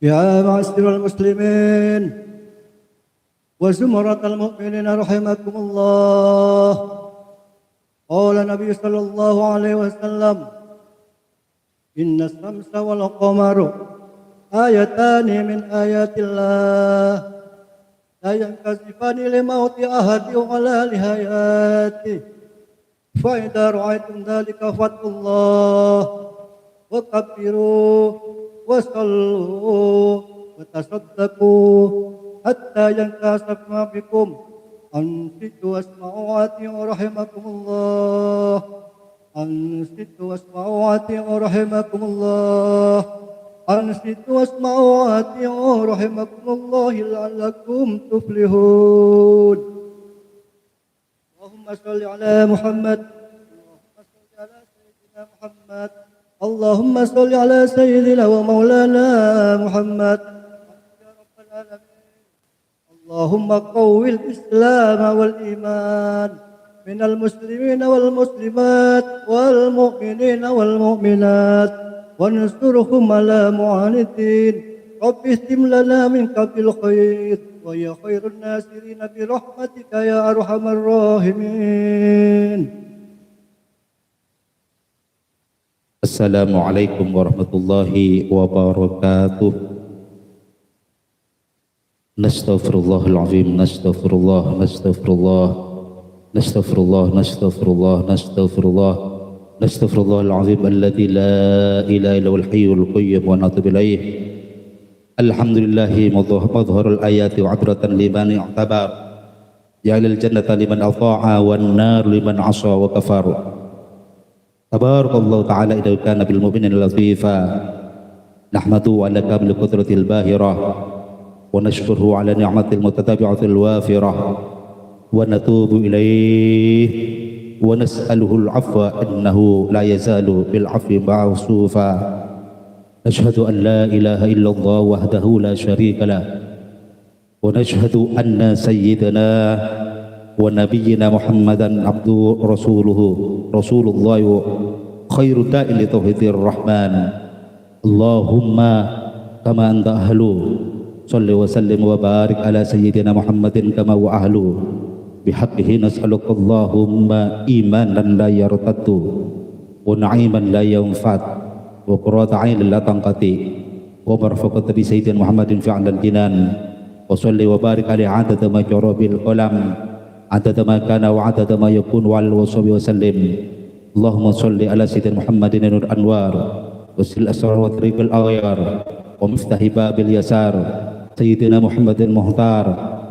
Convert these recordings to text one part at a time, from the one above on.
يا معشر المسلمين وزمرة المؤمنين رحمكم الله. قال النبي صلى الله عليه وسلم: إن الشمس والقمر آيتان من آيات الله لا ينكسفان لموت أحد ولا لحياته، فإذا رأيتم ذلك فاتقوا الله وكبروا وصلوا وتصدقوا حتى ينكسف ما بكم. أنصتوا واسمعوا وأطيعوا رحمكم الله. أنصتوا واسمعوا وأطيعوا رحمكم الله. أنصتوا واسمعوا وأطيعوا رحمكم الله لعلكم تفلحون. اللهم صل على محمد. اللهم صل على سيدنا محمد. اللهم صل على سيدنا ومولانا محمد يا رب العالمين. اللهم قوي الإسلام والإيمان من المسلمين والمسلمات والمؤمنين والمؤمنات وانصرهم على معاندين. رب اهتم لنا منك بالخير ويا خير الناصرين برحمتك يا أرحم الراحمين. Assalamualaikum warahmatullahi wabarakatuh. Nastaghfirullahalazim, nastaghfirullah, nastaghfirullah, nastaghfirullah, nastaghfirullah, nastaghfirullah, nastaghfirullahal-azim alladzi la ilaha illal hayyul qayyum wa natubu ilaih. Alhamdulillahi madhharul ayati wa 'ibratan liman i'tabar. Ja'alal jannata liman atha'a wan nar liman 'asa wa kafar. Tabarakallahu ta'ala idza kana bil mu'minina latifa. Nahmadu 'ala kamil qudratil bahirah wa nashkuruhu 'ala ni'matil mutatabi'atil wafirah wa natubu ilaihi wa nas'aluhu al-'afwa innahu la yazalu bil 'afwi ma'sufa. Nashhadu an la ilaha illallah wahdahu la syarika lah wa nashhadu anna sayyidana wa nabiyyina Muhammadan abdu rasuluhu rasulullah khairu da'il tauhidir rahman. Allahumma kama anta ahlu salli wa sallim wa barik ala sayyidina Muhammadin kama wa ahlu bihaqqihi nas'aluka Allahumma imanan la yartaddu wa na'iman la yanfad wa qurrata 'ainin la tanqati wa marfaqata bi sayyidina Muhammadin fi'lal jinan wa salli wa barik alaihi 'adada ma jara bil qalam adada ma kana wa adada ma yakun wa alihi wa sahbihi wa sallim. Allahumma salli ala sayyidina Muhammadin nur anwar wa sil asrar wa tariqil aghyar wa miftahi babil yasar sayyidina Muhammadin muhtar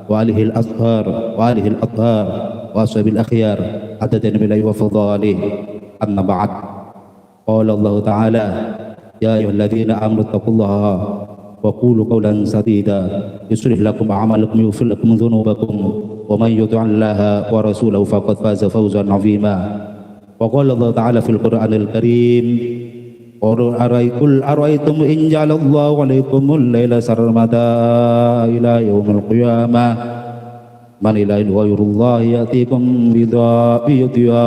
wa alihi al-azhar wa alihi al-athhar wa ashabil akhyar adada nabiyihi wa fadhalih. Amma ba'd. Qala Allah ta'ala ya ayyuhalladzina amanu taqullaha wa qulu qawlan sadida yuslih lakum a'malakum wa yaghfir lakum dhunubakum wa man yuti'illaha wa rasulahu faqad faza fawzan 'azima. Wa qala Allah ta'ala fil Qur'anil Karim qul ara'aytum in ja'alallahu 'alaykumul laila sarmada ila yaumil qiyamah man ilahin ghairullahi ya'tikum bidha'a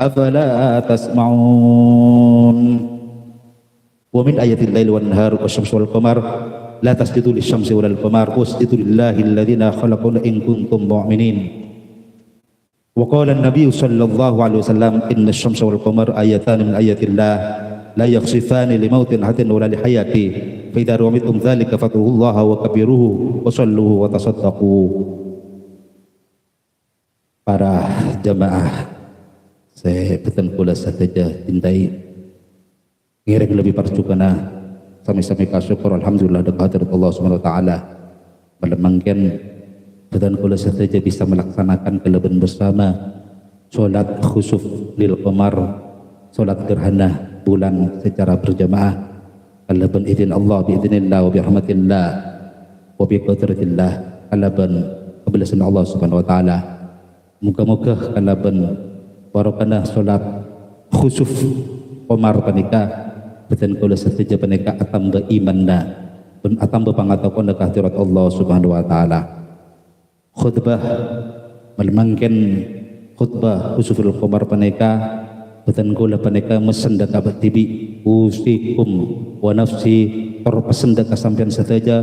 afala tasma'un. Wa min ayatil laili wan nahar wasyamsi wal qamar la tasjudu lisyamsi wal qamar wasjudu lillahi alladhina khalaquna in kuntum mu'minin. Wa qala an-nabiy sallallahu alaihi wasallam inna asy-syamsa wal qamara ayatan min ayatillah la yakhsifani li mautin hatin wala li hayati fa idza ra'aytum dzalika fatullaha wa kabiruhu wa salluhu wa tasaddaqu. Para jamaah saya betul kula saja cintai ngiring lebih parjukana sami-sami kasyukur alhamdulillah dekat hadirat Allah Subhanahu wa taala melemangkan badan kula saja bisa melaksanakan kelebihan bersama salat khusuf lil qamar, salat gerhana bulan secara berjamaah kelebihan izin Allah biidznillah wa birahmatillah wa biqudratillah kelebihan kebelasan Allah Subhanahu wa taala. Muga-muga kelebihan barokana salat khusuf qamar panika badan kula saja panika atam berimanna dan atam berpangatakon ke hadirat Allah Subhanahu wa taala. Khutbah melemangkan khutbah khusuful qamar panika badan kula panika mesen daka tibi usikum wa nafsi terpesen dekat sampean saja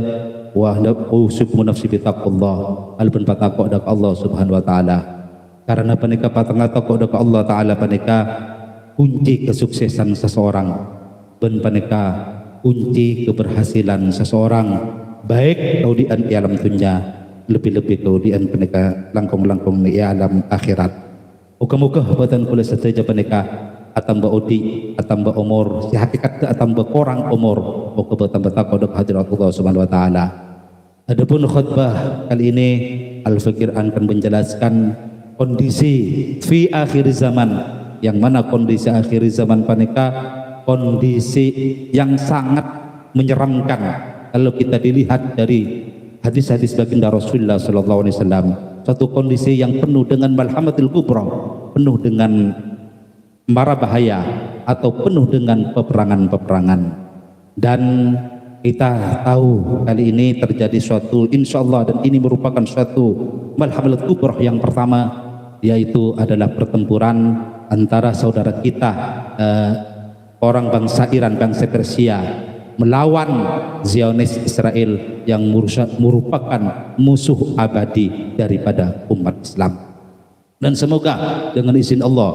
wa usikum nafsi bi taqwallah alban patakok dekat Allah Subhanahu wa taala. Karena panika patang takok dekat Allah taala panika kunci kesuksesan seseorang, ben panika kunci keberhasilan seseorang, baik kemudian di alam dunia, lebih-lebih kemudian panika langkung-langkung di alam akhirat. Muka-muka batan kula saja panika atamba udi, atamba umur, si hakikat ke atamba korang umur, muka batan takok dekat hadirat Allah Subhanahu wa taala. Adapun khutbah kali ini Al-Fakir akan menjelaskan kondisi fi akhir zaman, yang mana kondisi akhir zaman panika kondisi yang sangat menyeramkan kalau kita dilihat dari hadis-hadis baginda Rasulullah sallallahu alaihi wasallam. Suatu kondisi yang penuh dengan malhamatil kubra, penuh dengan mara bahaya atau penuh dengan peperangan-peperangan. Dan kita tahu kali ini terjadi suatu, insyaallah, dan ini merupakan suatu malhamatil kubra yang pertama, yaitu adalah pertempuran antara saudara kita orang bangsa Iran, bangsa Persia melawan Zionis Israel yang merupakan musuh abadi daripada umat Islam. Dan semoga dengan izin Allah,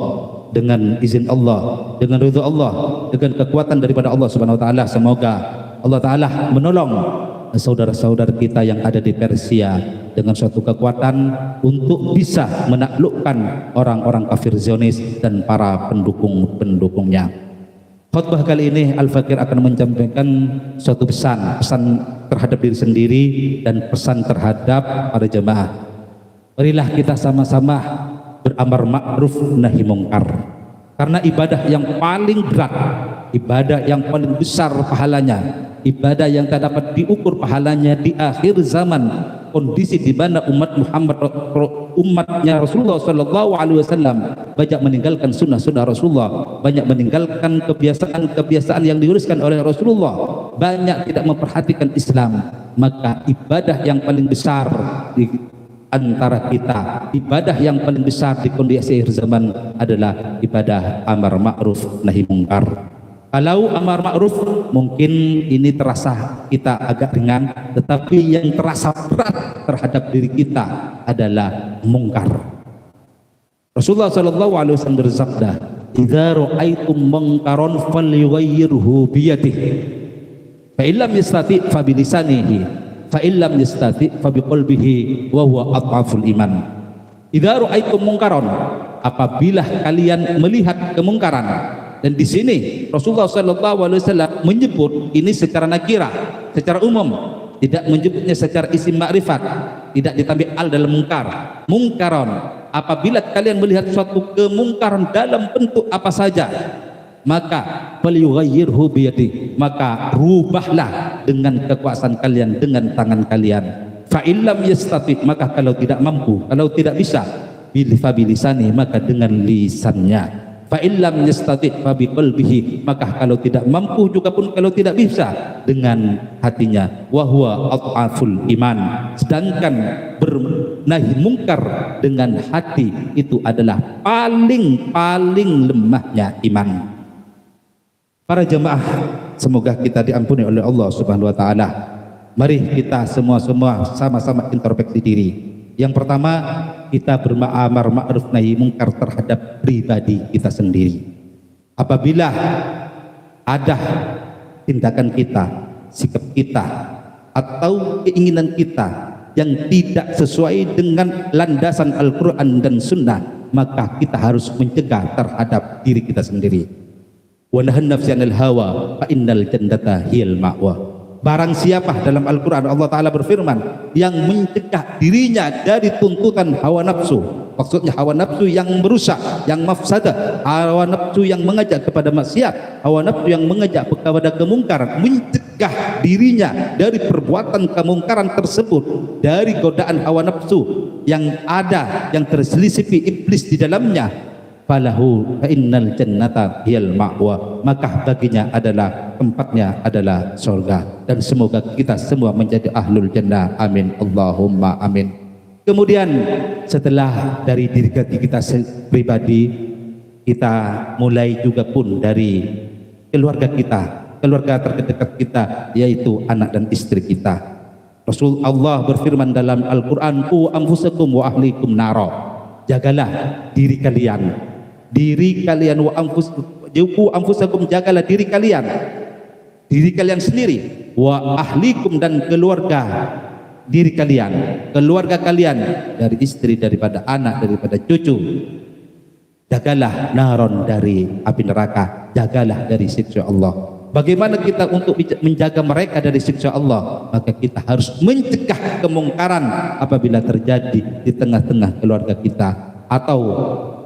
dengan ridho Allah, dengan kekuatan daripada Allah Subhanahu wa taala, semoga Allah taala menolong saudara-saudara kita yang ada di Persia dengan suatu kekuatan untuk bisa menaklukkan orang-orang kafir Zionis dan para pendukung-pendukungnya. Khutbah kali ini Al-Fakir akan menyampaikan suatu pesan terhadap diri sendiri dan pesan terhadap para jemaah. Marilah kita sama-sama beramar ma'ruf nahi mungkar, karena ibadah yang paling berat, ibadah yang paling besar pahalanya, ibadah yang tak dapat diukur pahalanya di akhir zaman, kondisi di mana umat Muhammad, umatnya Rasulullah sallallahu alaihi wasallam banyak meninggalkan sunnah-sunnah Rasulullah, banyak meninggalkan kebiasaan-kebiasaan yang diuruskan oleh Rasulullah, banyak tidak memperhatikan Islam. Maka ibadah yang paling besar di antara kita, ibadah yang paling besar di kondisi akhir zaman adalah ibadah amar ma'ruf nahi mungkar. Kalau amar ma'ruf mungkin ini terasa kita agak ringan, tetapi yang terasa berat terhadap diri kita adalah mungkar. Rasulullah sallallahu alaihi wasallam bersabda, "Idza ra'aitum munkaron falyughayyirhu bi yadihi, fa illam yastati' fa bi lisanihi, fa illam yastati' fa bi qalbihi wa huwa adhaful iman." Idza ra'aitum munkaron, apabila kalian melihat kemungkaran. Dan di sini Rasulullah sallallahu alaihi wasallam menyebut ini secara nakirah, secara umum, tidak menyebutnya secara isim ma'rifat, tidak ditambah al dalam mungkar. Mungkaron, apabila kalian melihat suatu kemungkaran dalam bentuk apa saja, maka falyughayyirhu biyadi, maka rubahlah dengan kekuasaan kalian, dengan tangan kalian. Fa illam yastati, maka kalau tidak mampu, kalau tidak bisa, bilisani, maka dengan lisannya. Fa illam yastati' fa biqalbihi, maka kalau tidak mampu juga pun kalau tidak bisa, dengan hatinya. Wa huwa adhaful iman, sedangkan bernahi mungkar dengan hati itu adalah paling lemahnya iman. Para jemaah, semoga kita diampuni oleh Allah Subhanahu wa taala. Mari kita semua sama-sama introspeksi diri. Yang pertama, kita beramar ma'ruf nahi mungkar terhadap pribadi kita sendiri. Apabila ada tindakan kita, sikap kita, atau keinginan kita yang tidak sesuai dengan landasan Al-Quran dan Sunnah, maka kita harus mencegah terhadap diri kita sendiri. Wa nahan nafsi 'anil hawa fa innal jannata hiyal ma'wa. Barang siapa, dalam Al-Quran Allah Ta'ala berfirman, yang mencegah dirinya dari tuntutan hawa nafsu, maksudnya hawa nafsu yang merusak, yang mafsadah, hawa nafsu yang mengajak kepada maksiat, hawa nafsu yang mengajak kepada kemungkaran, mencegah dirinya dari perbuatan kemungkaran tersebut, dari godaan hawa nafsu yang ada, yang terselisipi iblis di dalamnya, falahu fa innal jannata hiyal ma'wa, maka baginya adalah tempatnya adalah surga. Dan semoga kita semua menjadi ahlul jannah, amin Allahumma amin. Kemudian setelah dari diri kita pribadi, kita mulai juga pun dari keluarga kita, keluarga terdekat kita, yaitu anak dan istri kita. Rasulullah berfirman dalam Al-Quran, "Qu anfusakum wa ahlikum naro." Jagalah diri kalian, wa anfusakum, jagalah diri kalian sendiri, wa ahlikum, dan keluarga diri kalian, keluarga kalian dari istri, daripada anak, daripada cucu. Jagalah naron, dari api neraka, jagalah dari siksa Allah. Bagaimana kita untuk menjaga mereka dari siksa Allah? Maka kita harus mencegah kemungkaran apabila terjadi di tengah-tengah keluarga kita, atau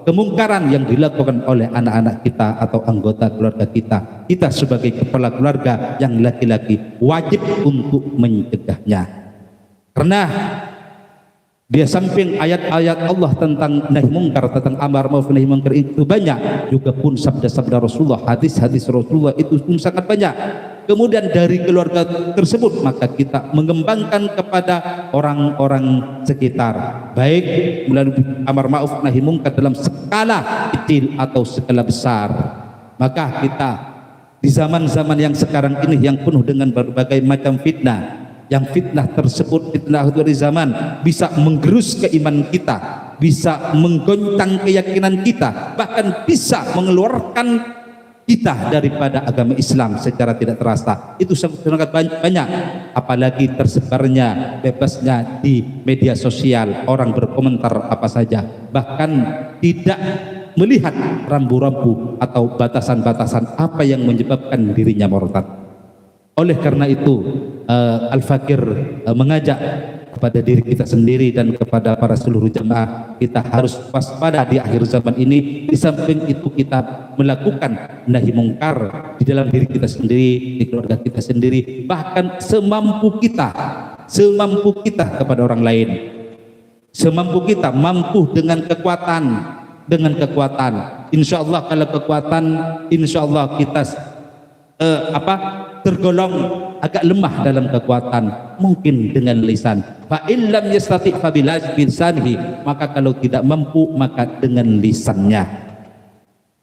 kemungkaran yang dilakukan oleh anak-anak kita atau anggota keluarga kita. Kita sebagai kepala keluarga yang laki-laki wajib untuk mencegahnya. Karena dia samping ayat-ayat Allah tentang nahi mungkar, tentang amar ma'ruf nahi mungkar itu banyak, juga pun sabda-sabda Rasulullah, hadis-hadis Rasulullah itu pun sangat banyak. Kemudian dari keluarga tersebut maka kita mengembangkan kepada orang-orang sekitar, baik melalui amar ma'ruf nahi mungkar dalam skala kecil atau skala besar. Maka kita di zaman-zaman yang sekarang ini yang penuh dengan berbagai macam fitnah, yang fitnah tersebut, fitnah dari zaman, bisa menggerus keimanan kita, bisa menggoncang keyakinan kita, bahkan bisa mengeluarkan kita daripada agama Islam secara tidak terasa. Itu sangat banyak, apalagi tersebarnya, bebasnya di media sosial, orang berkomentar apa saja, bahkan tidak melihat rambu-rambu atau batasan-batasan apa yang menyebabkan dirinya murtad. Oleh karena itu Al-Fakir mengajak kepada diri kita sendiri dan kepada para seluruh jemaah, kita harus waspada di akhir zaman ini. Di samping itu kita melakukan nahi mungkar di dalam diri kita sendiri, di keluarga kita sendiri, bahkan semampu kita kepada orang lain. Semampu kita, mampu dengan kekuatan. Insya Allah kalau kekuatan, insya Allah kita tergolong agak lemah dalam kekuatan, mungkin dengan lisan. Fa illam yastati fa bilisanihi, maka kalau tidak mampu maka dengan lisannya.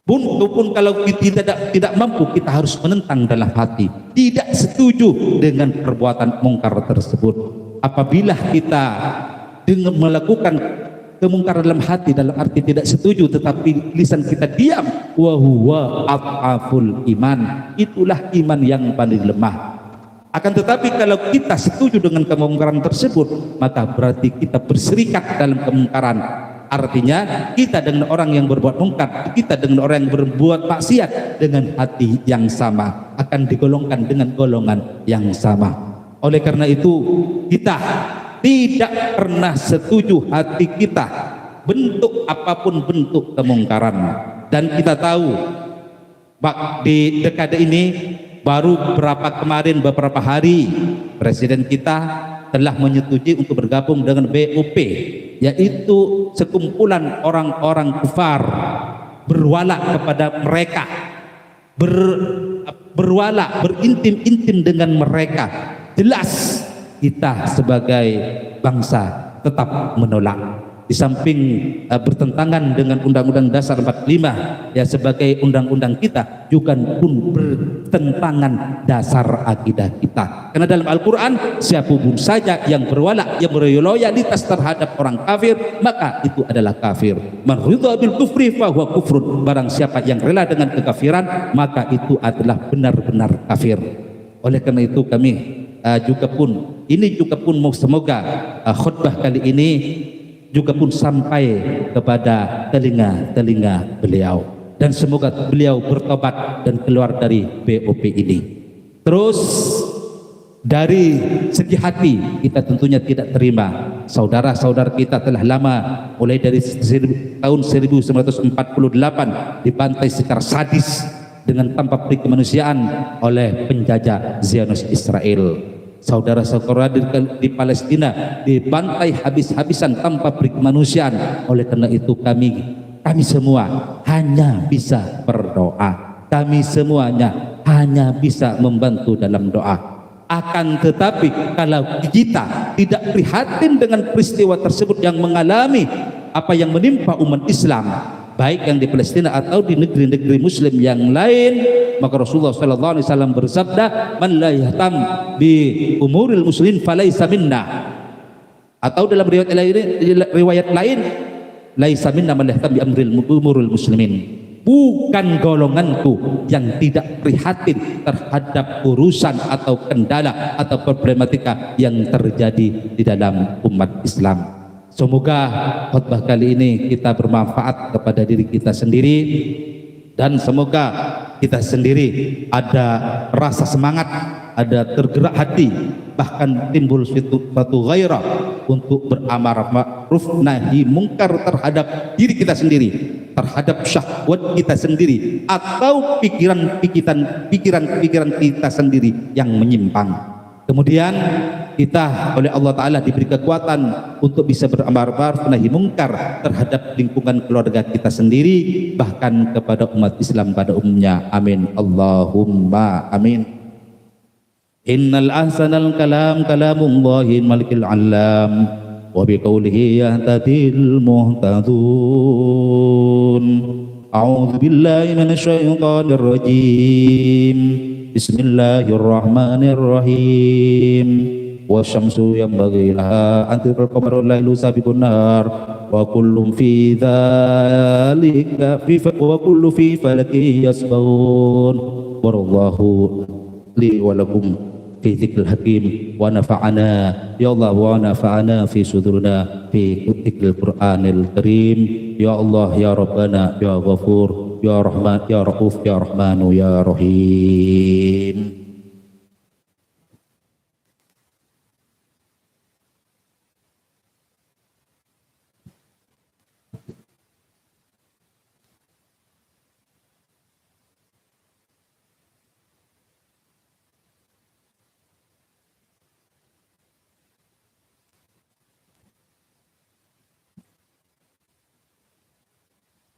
Pun kalau kita tidak mampu, kita harus menentang dalam hati, tidak setuju dengan perbuatan mungkar tersebut. Apabila kita dengan melakukan kemungkaran dalam hati, dalam arti tidak setuju, tetapi lisan kita diam, wa huwa adhaful iman, itulah iman yang paling lemah. Akan tetapi kalau kita setuju dengan kemungkaran tersebut, maka berarti kita berserikat dalam kemungkaran. Artinya kita dengan orang yang berbuat mungkar, kita dengan orang yang berbuat maksiat dengan hati yang sama, akan digolongkan dengan golongan yang sama. Oleh karena itu kita tidak pernah setuju hati kita bentuk apapun bentuk kemungkaran. Dan kita tahu di dekade ini, baru beberapa hari Presiden kita telah menyetujui untuk bergabung dengan BOP, yaitu sekumpulan orang-orang kufar, berwala kepada mereka, berwala, berintim-intim dengan mereka. Jelas kita sebagai bangsa tetap menolak. Di samping bertentangan dengan Undang-Undang Dasar 45 ya sebagai undang-undang kita, juga pun bertentangan dasar akidah kita. Karena dalam Al-Quran, siapapun saja yang berwala, yang berloyalitas terhadap orang kafir, maka itu adalah kafir. Man ridha bil kufri fa huwa kufrun. Barang siapa yang rela dengan kekafiran, maka itu adalah benar-benar kafir. Oleh karena itu kami juga pun semoga khutbah kali ini juga pun sampai kepada telinga beliau, dan semoga beliau bertobat dan keluar dari BOP ini. Terus dari segi hati kita tentunya tidak terima saudara-saudara kita telah lama, mulai dari tahun 1948 dibantai secara sadis dengan tanpa kemanusiaan oleh penjajah Zionis Israel. Saudara-saudara di Palestina dibantai habis-habisan tanpa kemanusiaan. Oleh karena itu kami semua hanya bisa berdoa, kami semuanya hanya bisa membantu dalam doa. Akan tetapi kalau kita tidak prihatin dengan peristiwa tersebut yang mengalami apa yang menimpa umat Islam, baik yang di Palestina atau di negeri-negeri Muslim yang lain, maka Rasulullah sallallahu alaihi wasallam bersabda, "Man la yahtam bi umuril muslimin falaysa minna." Atau dalam riwayat lain, "Laisa minna man la yahtam bi umuril muslimin." Bukan golonganku yang tidak prihatin terhadap urusan atau kendala atau problematika yang terjadi di dalam umat Islam. Semoga khutbah kali ini kita bermanfaat kepada diri kita sendiri, dan semoga kita sendiri ada rasa semangat, ada tergerak hati, bahkan timbul suatu gairah untuk beramar ma'ruf nahi mungkar terhadap diri kita sendiri, terhadap syahwat kita sendiri, atau pikiran-pikiran kita sendiri yang menyimpang. Kemudian kita oleh Allah Ta'ala diberi kekuatan untuk bisa beramar ma'ruf nahi mungkar terhadap lingkungan keluarga kita sendiri, bahkan kepada umat Islam pada umumnya. Amin Allahumma amin. Innal ahsanal kalam kalamullahi malikil alam wa biqaulihi yahtadil muhtadun. A'udzu billahi minasyaitonir rajim. Bismillahirrahmanirrahim. Wasyamsu yanbaghi laha an tudrika al-qamara laylu sabiqun nahar wa kullun fi dzalika wa kullu fi falakin yasbahun. Wallahu li wa lakum fi dzikril hakim wa nafa'ana ya Allah wa nafa'ana fi sudurina fi dzikril Qur'anil Karim. Ya Allah ya Rabbana ya Ghafur ya Rahman ya Rauf ya Rahmanu ya Rahim.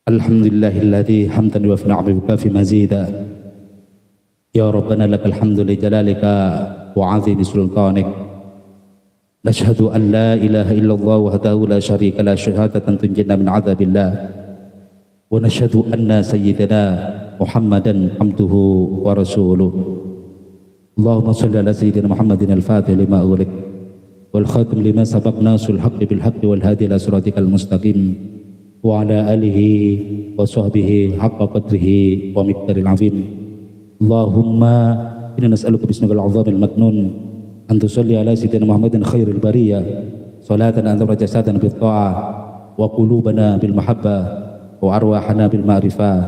Alhamdulillahilladzi hamdan wa na'buduka fi mazida. Ya Rabbana lakal hamdu li jalalika wa 'azimi sultanik. Nashhadu an la ilaha illallah wahdahu la syarika la syahadatan tunjina min 'adzabillah. Wa nashhadu anna sayyidana Muhammadan abduhu wa rasuluh. Allahumma shalli ala sayyidina Muhammadin al-fatih lima ughliq wal khatim lima sabaq nasul haqqi bil haqqi wal hadi ila siratikal mustaqim. Wa ala alihi wa sahbihi haqqa qadrihi wa miqdaril azim. Allahumma inna nas'aluka bismikal azamil maknun an tusalli ala sayyidina Muhammadin khairil bariyah salatan an tawra jasadan bil ta'ah wa qulubana bil mahabbah wa arwahana bil ma'rifah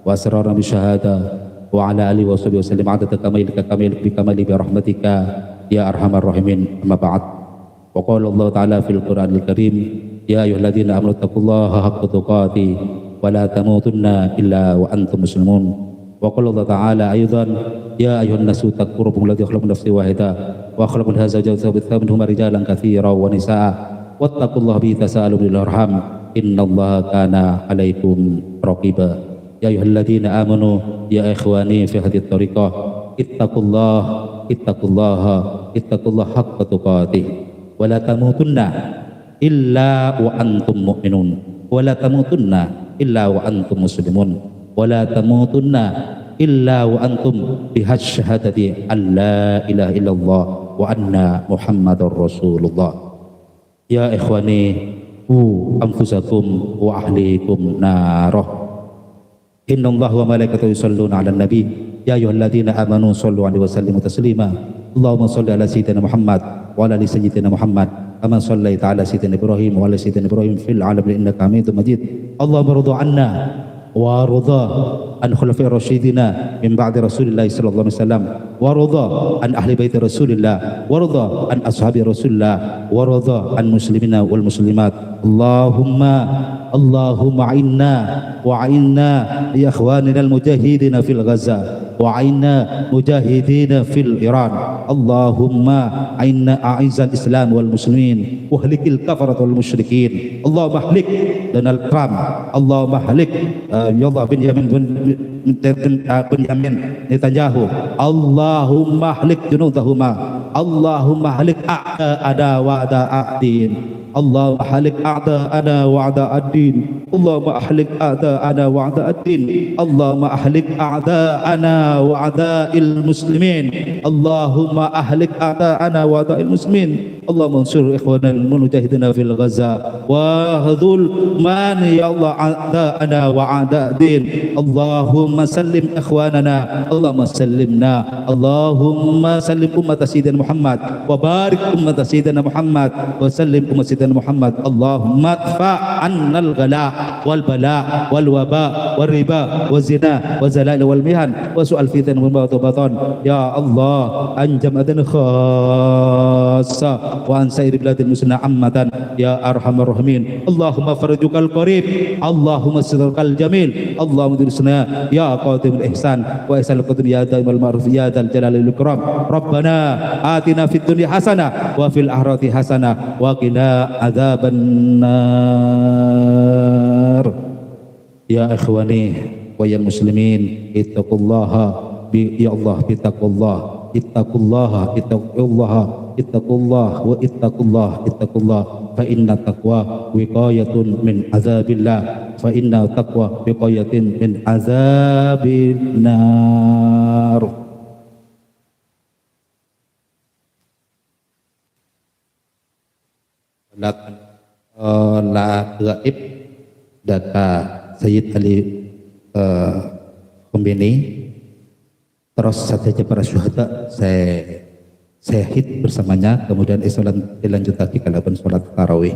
wa asrarana bil syahada wa ala alihi wa sahbihi wa sallim adada kamilika bi kamali bi rahmatika ya arhamar rahimin. Amma ba'd. Wa qala Allah Ta'ala fil Qur'anil Karim, ya ayyuhalladzina amanu taqullaha haqqa tuqatih wa la tamutunna illa wa antum muslimun. Wa qala Allah Ta'ala aidan, ya ayyuhan nasu taqu rabbakum alladzi khalaqakum min nafsin wahidah wa khalaqa minha zawjaha wa batha minhuma rijalan katsiran wa nisaa wattaqullaha bihi tasaaluna bil arham innallaha kana 'alaikum raqiba. Ya ayyuhalladzina amanu ya ikhwani fi hadhihi tariqah ittaqullaha haqqa tuqatih wa la tamutunna illa wa antum mu'minun wa la tamutunna illa wa antum muslimun wa la tamutunna illa wa antum bihasyahadati an la ilaha illallah wa anna muhammadar rasulullah. Ya ikhwani anfusakum wa ahlikum narah. Innallaha wa malaikatahu yusholluna 'alan nabi ya ayyuhalladzina amanu shollu 'alaihi wa sallimu taslima. Allahumma sholli ala sayyidina Muhammad wa ala ali sayyidina Muhammad kama shallaita ala sayyidina Ibrahim wa ala sayyidina Ibrahim fil 'alamin innaka Hamidum Majid. Allahumma rida 'anna wa rida an khulafa'ir rasyidina min ba'di Rasulillah sallallahu alaihi wasallam wa rida an ahli baiti Rasulillah wa rida an ashabi Rasulillah wa rida an muslimina wal muslimat. Allahumma inna wa inna li ikhwanina al mujahidina fil Gaza wa inna mujahidina fil Iran. Allahumma inna a'izzal Islam wal muslimin wa ahlikil kafarat wal musyrikin. Allahumma ahlik Donald Trump, Allahumma ahlik ya Allah Benyamin Netanyahu, Allahumma hlik junudahuma, Allahumma hlik a'da wa a'da'adin, Allahumma halik a'da'ana wa a'da'ad-din, Allahumma ahlik a'da'ana wa a'da'ad-din, Allahumma ahlik a'da'ana wa a'da'il muslimin, Allahumma ahlik a'da'ana wa a'da'il muslimin, Allahumma ansur ikhwanal mujahidina fil Gaza wa hadhul man ya Allah a'da'ana wa a'da'ad-din, Allahumma sallim ikhwanana, Allahumma sallimna, Allahumma sallim ummat sayyidina Muhammad wa barik ummat sayyidina Muhammad wa sallim ummat sayyidina Muhammad, Allahumma adfa' annal ghala wal bala wal waba wal riba wal zina wal zalal wal mihan wa su'al fitan wal batan, ya Allah an jam'atan khassa wa an sairi biladil muslimina ammatan ya arhamar rahimin, Allahumma farjukal qarib, Allahumma sidralkal jamil, Allahumma dirusna ya qatimul ihsan wa ihsanul qadim ya daimal ma'ruf ya dal jalalil ikram, Rabbana atina fid dunya hasanah wa fil akhirati hasanah wa qina adzaban nar. Ya ikhwani wa ya muslimin, ittaqullaha ya Allah bittaqullah, ittaqullaha ittaqullah wa ittaqullah fa inna taqwa wiqayatun min azabillah, fa inna taqwa wiqayatin min azabin nar. La gaib data Sayyid Ali Khomeini, terus saja para syuhada saya syahid bersamanya, kemudian dilanjut lagi ke sholat tarawih.